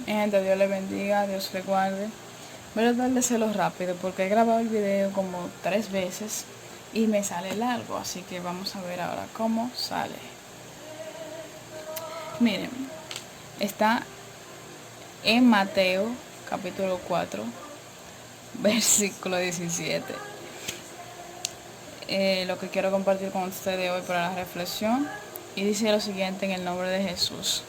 Mi gente, Dios le bendiga, Dios le guarde. Voy a tratar de hacerlo rápido porque he grabado el video como 3 veces y me sale largo, así que vamos a ver ahora cómo sale. Miren, está en Mateo capítulo 4, versículo 17. Lo que quiero compartir con ustedes hoy para la reflexión, y dice lo siguiente en el nombre de Jesús.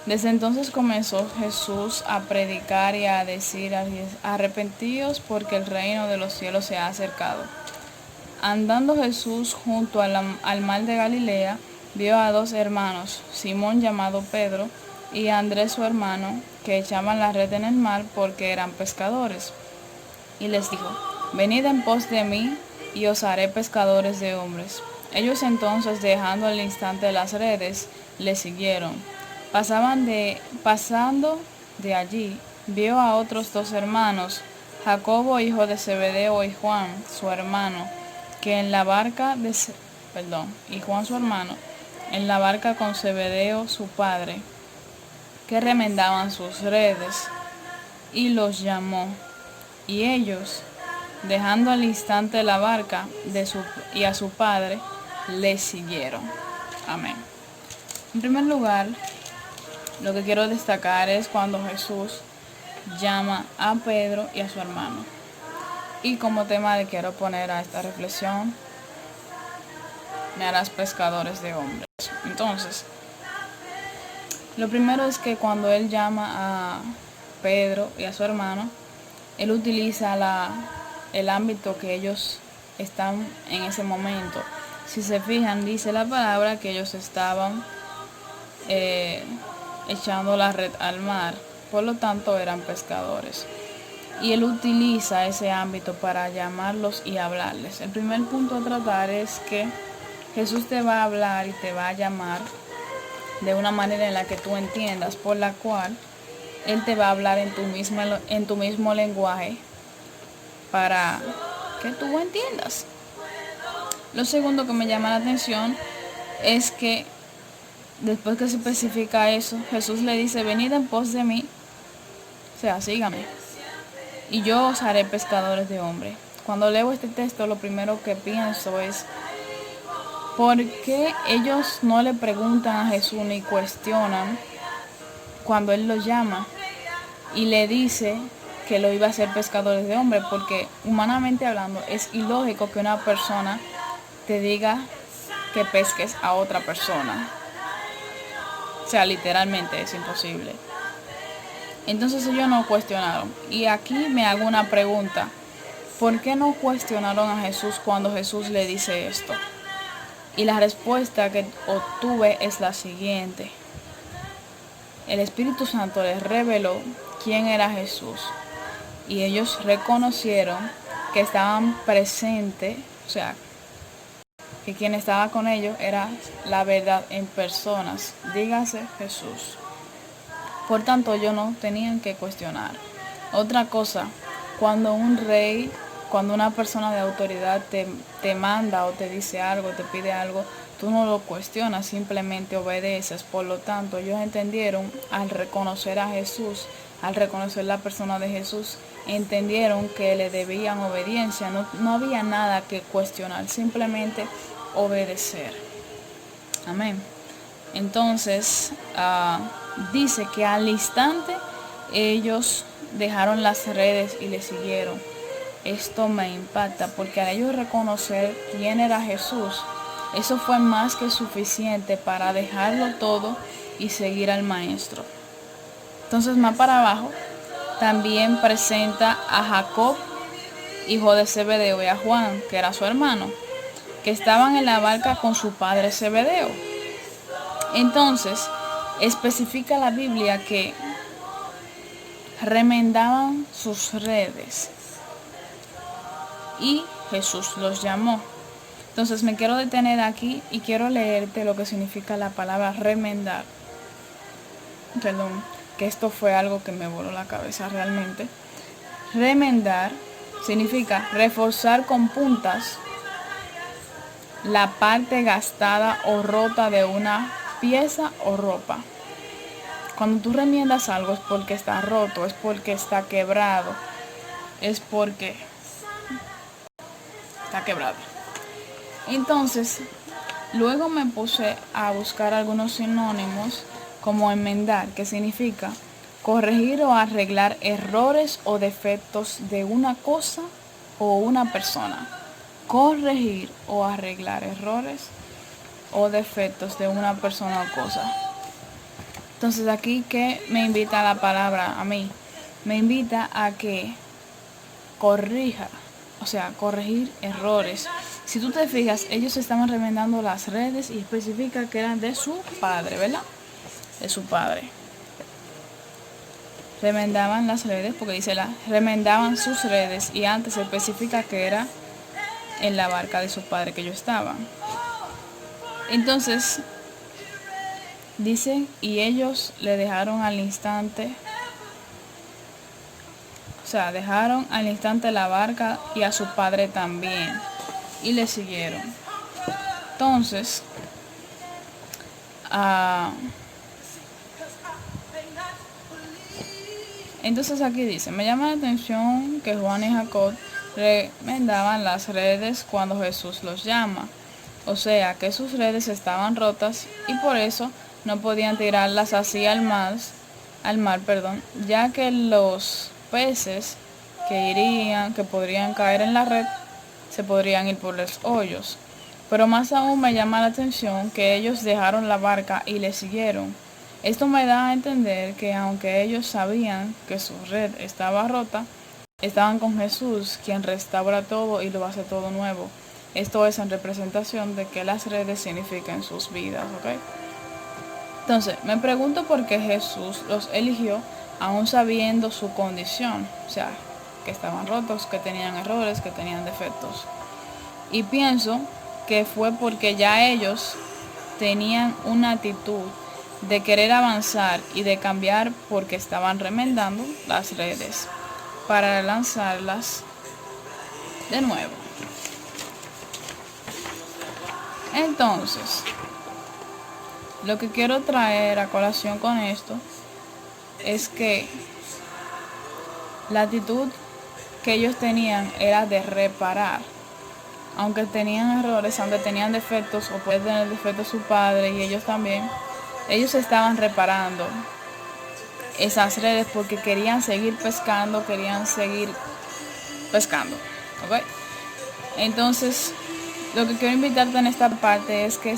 Desde entonces comenzó Jesús a predicar y a decir: arrepentíos porque el reino de los cielos se ha acercado. Andando Jesús junto al mar de Galilea, vio a 2 hermanos, Simón llamado Pedro y a Andrés su hermano, que echaban la red en el mar porque eran pescadores. Y les dijo: venid en pos de mí y os haré pescadores de hombres. Ellos entonces, dejando al instante las redes, le siguieron. Pasando de allí, vio a otros 2 hermanos, Jacobo hijo de Zebedeo y Juan su hermano, que en la barca y Juan su hermano, en la barca con Zebedeo su padre, que remendaban sus redes, y los llamó. Y ellos, dejando al instante la barca y a su padre, le siguieron. Amén. En primer lugar, lo que quiero destacar es cuando Jesús llama a Pedro y a su hermano. Y como tema le quiero poner a esta reflexión: me harás pescadores de hombres. Entonces, lo primero es que cuando él llama a Pedro y a su hermano, él utiliza el ámbito que ellos están en ese momento. Si se fijan, dice la palabra que ellos estaban echando la red al mar, por lo tanto eran pescadores. Y él utiliza ese ámbito para llamarlos y hablarles. El primer punto a tratar es que Jesús te va a hablar y te va a llamar de una manera en la que tú entiendas, por la cual Él te va a hablar en tu mismo lenguaje para que tú entiendas. Lo segundo que me llama la atención es que después que se especifica eso, Jesús le dice: venid en pos de mí, o sea, sígame, y yo os haré pescadores de hombres. Cuando leo este texto, lo primero que pienso es: ¿por qué ellos no le preguntan a Jesús ni cuestionan cuando Él los llama y le dice que lo iba a hacer pescadores de hombres? Porque humanamente hablando es ilógico que una persona te diga que pesques a otra persona. O sea, literalmente es imposible. Entonces ellos no cuestionaron. Y aquí me hago una pregunta: ¿por qué no cuestionaron a Jesús cuando Jesús le dice esto? Y la respuesta que obtuve es la siguiente: el Espíritu Santo les reveló quién era Jesús, y ellos reconocieron que estaban presentes, o sea, que quien estaba con ellos era la verdad en personas, dígase Jesús. Por tanto, ellos no tenían que cuestionar. Otra cosa, cuando un rey, cuando una persona de autoridad te manda o te dice algo, te pide algo, tú no lo cuestionas, simplemente obedeces. Por lo tanto, ellos entendieron, al reconocer a Jesús, al reconocer la persona de Jesús, entendieron que le debían obediencia. No había nada que cuestionar, simplemente obedecer. Amén. Entonces, dice que al instante ellos dejaron las redes y le siguieron. Esto me impacta porque al ellos reconocer quién era Jesús, eso fue más que suficiente para dejarlo todo y seguir al maestro. Entonces, más para abajo también presenta a Jacob, hijo de Zebedeo, y a Juan, que era su hermano, que estaban en la barca con su padre Zebedeo. Entonces, especifica la Biblia que remendaban sus redes y Jesús los llamó. Entonces me quiero detener aquí y quiero leerte lo que significa la palabra remendar. Perdón, que esto fue algo que me voló la cabeza realmente. Remendar significa reforzar con puntas la parte gastada o rota de una pieza o ropa. Cuando tú remiendas algo es porque está roto, es porque está quebrado, es porque está quebrado. Entonces, luego me puse a buscar algunos sinónimos como enmendar, que significa corregir o arreglar errores o defectos de una cosa o una persona. Corregir o arreglar errores o defectos de una persona o cosa. Entonces aquí, ¿qué me invita la palabra a mí? Me invita a que corrija, o sea, corregir errores. Si tú te fijas, ellos estaban remendando las redes y especifica que eran de su padre, ¿verdad? De su padre. Remendaban las redes, porque dice remendaban sus redes, y antes se especifica que era en la barca de su padre que ellos estaban. Entonces, dice, y ellos le dejaron al instante, o sea, dejaron al instante la barca y a su padre también, y le siguieron. Entonces, aquí dice, me llama la atención que Juan y Jacob remendaban las redes cuando Jesús los llama. O sea, que sus redes estaban rotas y por eso no podían tirarlas así al mar, ya que los peces que podrían caer en la red, se podrían ir por los hoyos. Pero más aún me llama la atención que ellos dejaron la barca y le siguieron. Esto me da a entender que aunque ellos sabían que su red estaba rota, estaban con Jesús, quien restaura todo y lo hace todo nuevo. Esto es en representación de que las redes significan sus vidas, ¿ok? Entonces, me pregunto por qué Jesús los eligió aún sabiendo su condición, o sea, que estaban rotos, que tenían errores, que tenían defectos. Y pienso que fue porque ya ellos tenían una actitud de querer avanzar y de cambiar porque estaban remendando las redes para lanzarlas de nuevo. Entonces, lo que quiero traer a colación con esto es que la actitud que ellos tenían era de reparar. Aunque tenían errores, aunque tenían defectos, o puede tener defectos su padre y ellos también, ellos estaban reparando esas redes porque querían seguir pescando, ¿ok? Entonces, lo que quiero invitarte en esta parte es que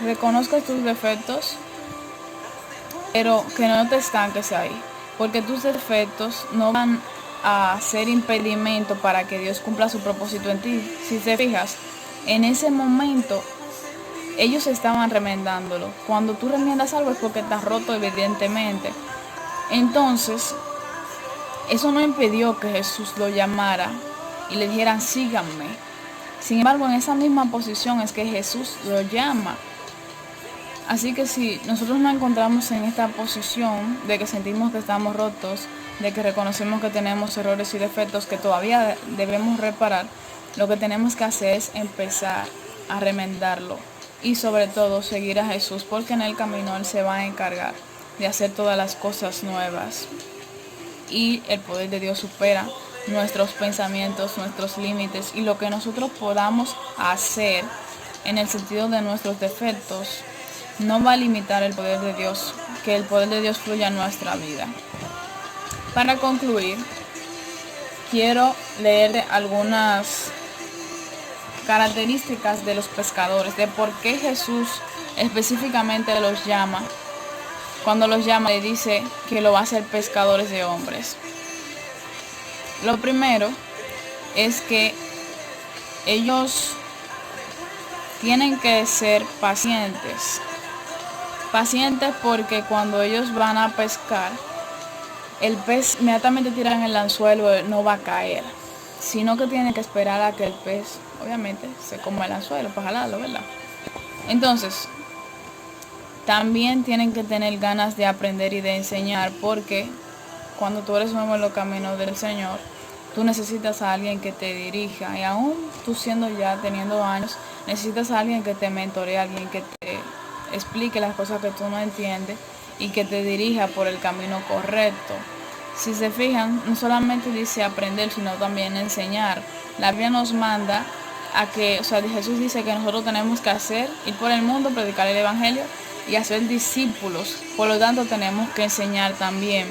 reconozcas tus defectos, pero que no te estanques ahí, porque tus defectos no van a ser impedimento para que Dios cumpla su propósito en ti. Si te fijas, en ese momento ellos estaban remendándolo. Cuando tú remiendas algo es porque está roto, evidentemente. Entonces, eso no impidió que Jesús lo llamara y le dijeran, síganme. Sin embargo, en esa misma posición es que Jesús lo llama. Así que si nosotros nos encontramos en esta posición de que sentimos que estamos rotos, de que reconocemos que tenemos errores y defectos que todavía debemos reparar, lo que tenemos que hacer es empezar a remendarlo y sobre todo seguir a Jesús, porque en el camino Él se va a encargar de hacer todas las cosas nuevas. Y el poder de Dios supera nuestros pensamientos, nuestros límites, y lo que nosotros podamos hacer en el sentido de nuestros defectos no va a limitar el poder de Dios, que el poder de Dios fluya en nuestra vida. Para concluir, quiero leer algunas características de los pescadores, de por qué Jesús específicamente los llama. Cuando los llama, le dice que lo va a hacer pescadores de hombres. Lo primero es que ellos tienen que ser pacientes. Pacientes porque cuando ellos van a pescar, el pez inmediatamente tiran el anzuelo, no va a caer, sino que tienen que esperar a que el pez, obviamente, se coma el anzuelo para jalarlo, ¿verdad? Entonces, también tienen que tener ganas de aprender y de enseñar, porque cuando tú eres nuevo en los caminos del Señor, tú necesitas a alguien que te dirija, y aún tú teniendo años, necesitas a alguien que te mentoree, alguien que te explique las cosas que tú no entiendes y que te dirija por el camino correcto. Si se fijan, no solamente dice aprender, sino también enseñar. La Biblia nos manda a que, o sea, Jesús dice que nosotros tenemos que ir por el mundo, predicar el evangelio y hacer discípulos. Por lo tanto, tenemos que enseñar también.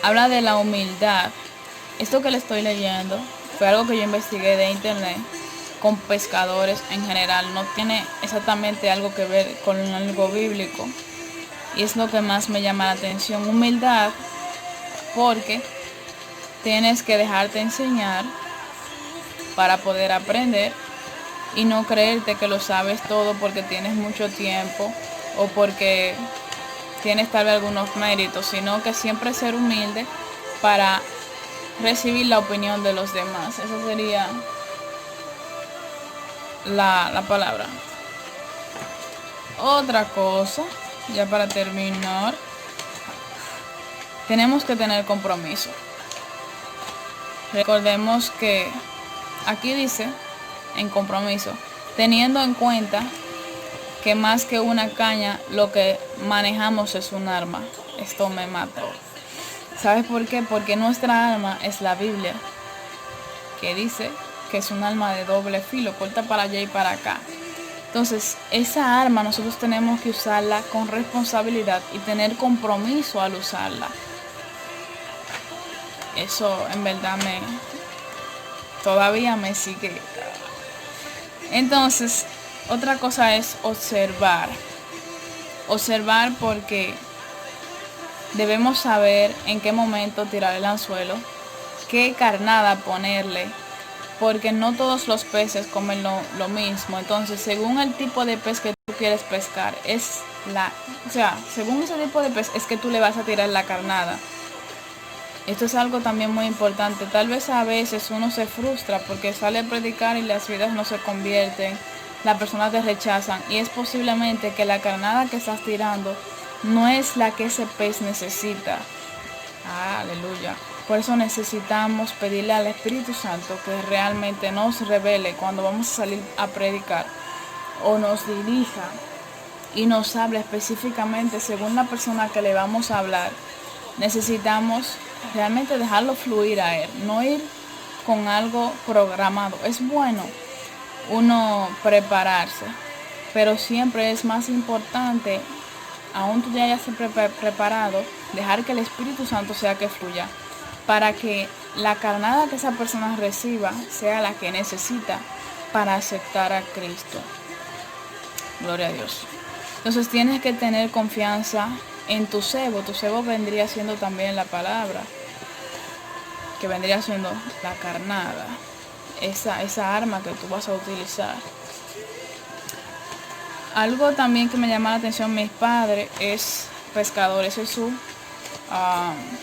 Habla de la humildad. Esto que le estoy leyendo fue algo que yo investigué de internet con pescadores en general. No tiene exactamente algo que ver con algo bíblico. Y es lo que más me llama la atención. Humildad, porque tienes que dejarte enseñar para poder aprender y no creerte que lo sabes todo porque tienes mucho tiempo o porque tienes tal vez algunos méritos, sino que siempre ser humilde para recibir la opinión de los demás. Esa sería la palabra. Otra cosa, ya para terminar, tenemos que tener compromiso. Recordemos que aquí dice en compromiso, teniendo en cuenta que más que una caña, lo que manejamos es un arma. Esto me mató. ¿Sabes por qué? Porque nuestra arma es la Biblia, que dice que es un arma de doble filo, corta para allá y para acá. Entonces, esa arma nosotros tenemos que usarla con responsabilidad y tener compromiso al usarla. Eso en verdad todavía me sigue. Entonces, otra cosa es observar. Observar porque debemos saber en qué momento tirar el anzuelo, qué carnada ponerle, porque no todos los peces comen lo mismo. Entonces, según el tipo de pez que tú quieres pescar, según ese tipo de pez es que tú le vas a tirar la carnada. Esto es algo también muy importante. Tal vez a veces uno se frustra porque sale a predicar y las vidas no se convierten, las personas te rechazan y es posiblemente que la carnada que estás tirando no es la que ese pez necesita. Aleluya. Por eso necesitamos pedirle al Espíritu Santo que realmente nos revele cuando vamos a salir a predicar o nos dirija y nos hable específicamente según la persona que le vamos a hablar. Necesitamos realmente dejarlo fluir a él, no ir con algo programado. Es bueno uno prepararse, pero siempre es más importante, aún tú ya hayas preparado, dejar que el Espíritu Santo sea que fluya, para que la carnada que esa persona reciba sea la que necesita para aceptar a Cristo. Gloria a Dios. Entonces tienes que tener confianza en tu cebo. Tu cebo vendría siendo también la palabra, que vendría siendo la carnada, esa arma que tú vas a utilizar. Algo también que me llama la atención, mis padres es pescador, ese es su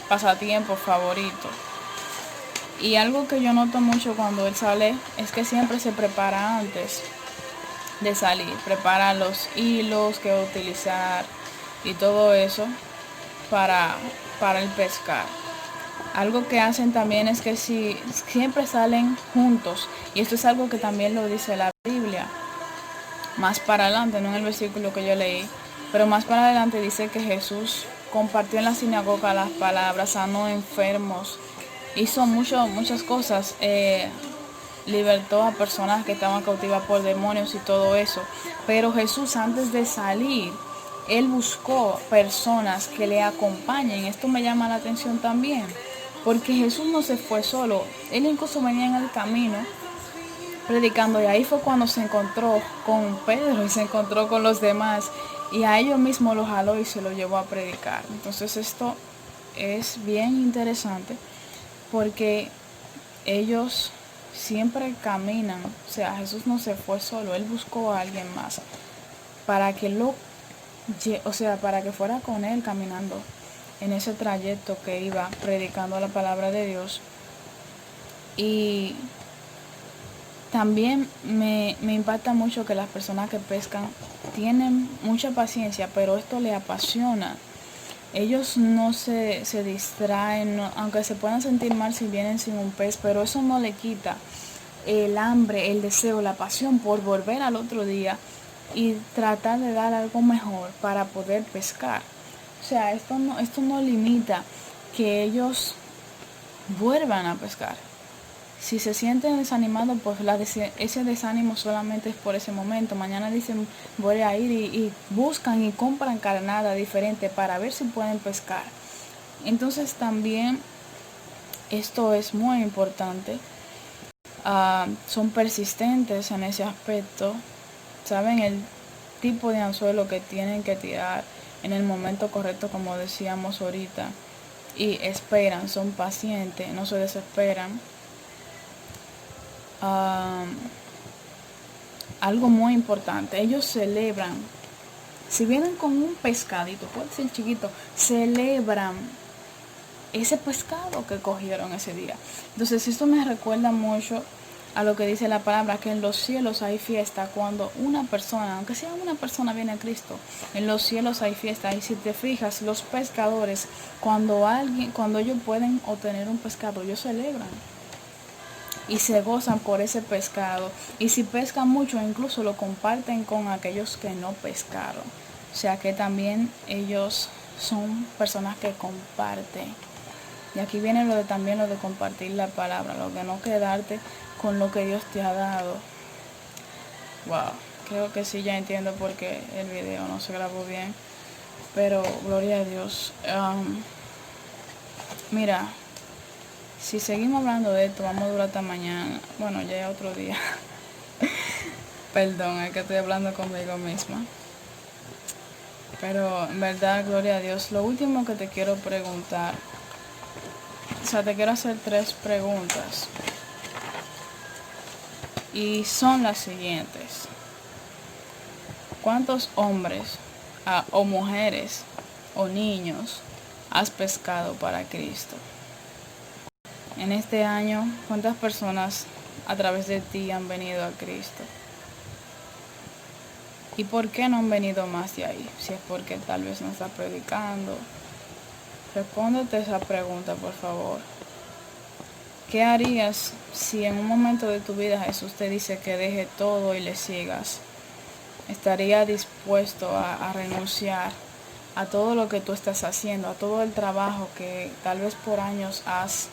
pasatiempo favorito. Y algo que yo noto mucho cuando él sale es que siempre se prepara antes de salir, prepara los hilos que va a utilizar y todo eso para el pescar. Algo que hacen también es que si siempre salen juntos, y esto es algo que también lo dice la Biblia, más para adelante, no en el versículo que yo leí, pero más para adelante dice que Jesús compartió en la sinagoga las palabras, sanó enfermos, hizo muchas cosas, libertó a personas que estaban cautivas por demonios y todo eso. Pero Jesús, antes de salir, él buscó personas que le acompañen. Esto me llama la atención también, porque Jesús no se fue solo, él incluso venía en el camino predicando, y ahí fue cuando se encontró con Pedro y se encontró con los demás, y a ellos mismos los jaló y se los llevó a predicar. Entonces esto es bien interesante porque ellos siempre caminan, o sea, Jesús no se fue solo, él buscó a alguien más para que para que fuera con él caminando en ese trayecto que iba predicando la palabra de Dios. Y también me impacta mucho que las personas que pescan tienen mucha paciencia, pero esto les apasiona. Ellos no se distraen, aunque se puedan sentir mal si vienen sin un pez, pero eso no le quita el hambre, el deseo, la pasión por volver al otro día y tratar de dar algo mejor para poder pescar. O sea, esto no limita que ellos vuelvan a pescar. Si se sienten desanimados, pues ese desánimo solamente es por ese momento. Mañana dicen, voy a ir y buscan y compran carnada diferente para ver si pueden pescar. Entonces también esto es muy importante. Son persistentes en ese aspecto. Saben el tipo de anzuelo que tienen que tirar en el momento correcto, como decíamos ahorita. Y esperan, son pacientes, no se desesperan. Algo muy importante, ellos celebran. Si vienen con un pescadito, puede ser chiquito, celebran ese pescado que cogieron ese día. Entonces esto me recuerda mucho a lo que dice la palabra, que en los cielos hay fiesta cuando una persona, aunque sea una persona, viene a Cristo. En los cielos hay fiesta. Y si te fijas, los pescadores, cuando ellos pueden obtener un pescado, ellos celebran y se gozan por ese pescado. Y si pescan mucho, incluso lo comparten con aquellos que no pescaron. O sea que también ellos son personas que comparten. Y aquí viene también lo de compartir la palabra, lo de no quedarte con lo que Dios te ha dado. Wow, creo que sí ya entiendo por qué el video no se grabó bien. Pero gloria a Dios. Mira, si seguimos hablando de esto, vamos a durar hasta mañana. Bueno, ya es otro día. Perdón, es que estoy hablando conmigo misma. Pero en verdad, gloria a Dios. Lo último que te quiero preguntar, o sea, te quiero hacer 3 preguntas. Y son las siguientes. ¿Cuántos hombres o mujeres o niños has pescado para Cristo? En este año, ¿cuántas personas a través de ti han venido a Cristo? ¿Y por qué no han venido más de ahí? Si es porque tal vez no estás predicando. Respóndete esa pregunta, por favor. ¿Qué harías si en un momento de tu vida Jesús te dice que deje todo y le sigas? ¿Estaría dispuesto a renunciar a todo lo que tú estás haciendo, a todo el trabajo que tal vez por años has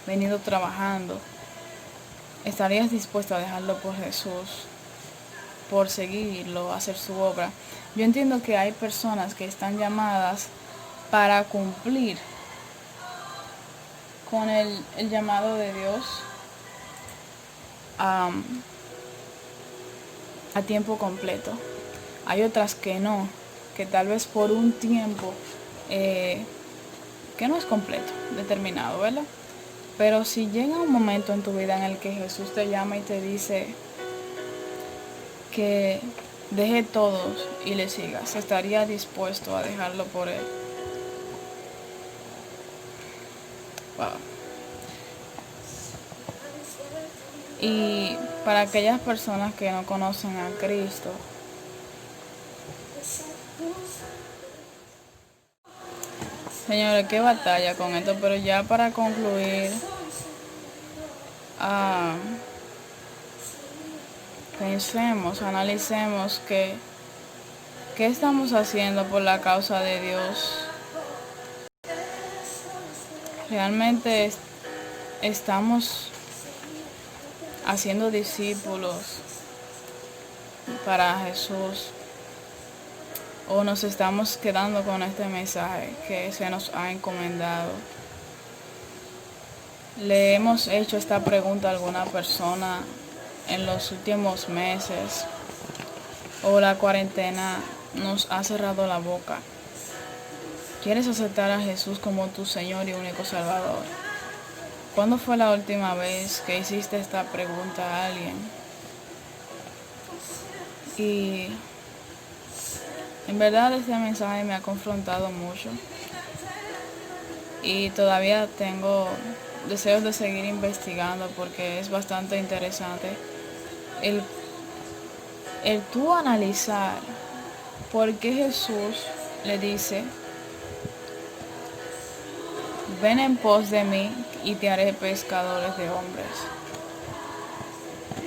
venido trabajando? ¿Estarías dispuesto a dejarlo por Jesús, por seguirlo, hacer su obra? Yo entiendo que hay personas que están llamadas para cumplir con el llamado de Dios a tiempo completo. Hay otras que no, que tal vez por un tiempo que no es completo, determinado, ¿verdad? Pero si llega un momento en tu vida en el que Jesús te llama y te dice que deje todos y le sigas, ¿estaría dispuesto a dejarlo por Él? Wow. Y para aquellas personas que no conocen a Cristo, señores, qué batalla con esto, pero ya para concluir, pensemos, analicemos qué estamos haciendo por la causa de Dios. Realmente estamos haciendo discípulos para Jesús, o nos estamos quedando con este mensaje que se nos ha encomendado. ¿Le hemos hecho esta pregunta a alguna persona en los últimos meses, o la cuarentena nos ha cerrado la boca? ¿Quieres aceptar a Jesús como tu Señor y único Salvador? ¿Cuándo fue la última vez que hiciste esta pregunta a alguien? Y en verdad este mensaje me ha confrontado mucho. Y todavía tengo deseos de seguir investigando porque es bastante interesante el tú analizar por qué Jesús le dice: ven en pos de mí y te haré pescadores de hombres.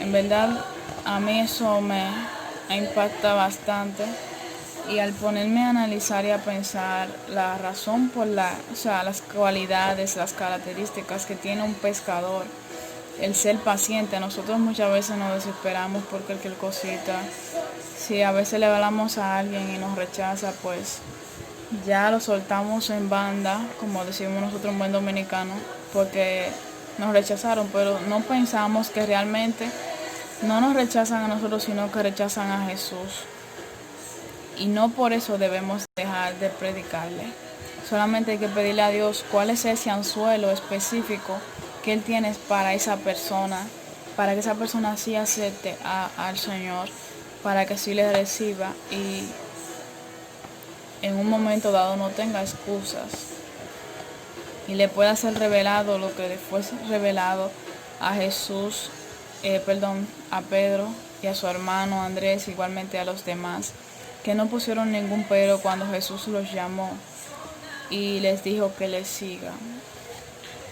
En verdad, a mí eso me impacta bastante Y al ponerme a analizar y a pensar la razón por las cualidades, las características que tiene un pescador, el ser paciente, nosotros muchas veces nos desesperamos por cualquier cosita. Si a veces le hablamos a alguien y nos rechaza, pues ya lo soltamos en banda, como decimos nosotros en buen dominicano, porque nos rechazaron, pero no pensamos que realmente no nos rechazan a nosotros, sino que rechazan a Jesús. Y no por eso debemos dejar de predicarle. Solamente hay que pedirle a Dios cuál es ese anzuelo específico que Él tiene para esa persona, para que esa persona sí acepte al Señor, para que sí le reciba y en un momento dado no tenga excusas y le pueda ser revelado lo que le fue revelado a Jesús, a Pedro y a su hermano Andrés, igualmente a los demás, que no pusieron ningún pero cuando Jesús los llamó y les dijo que les sigan.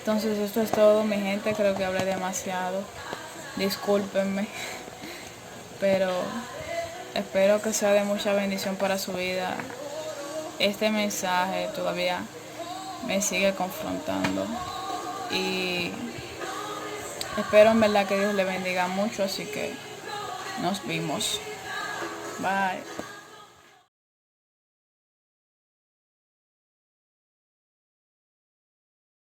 Entonces esto es todo, mi gente, creo que hablé demasiado, discúlpenme, pero espero que sea de mucha bendición para su vida. Este mensaje todavía me sigue confrontando y espero en verdad que Dios le bendiga mucho, así que nos vimos. Bye.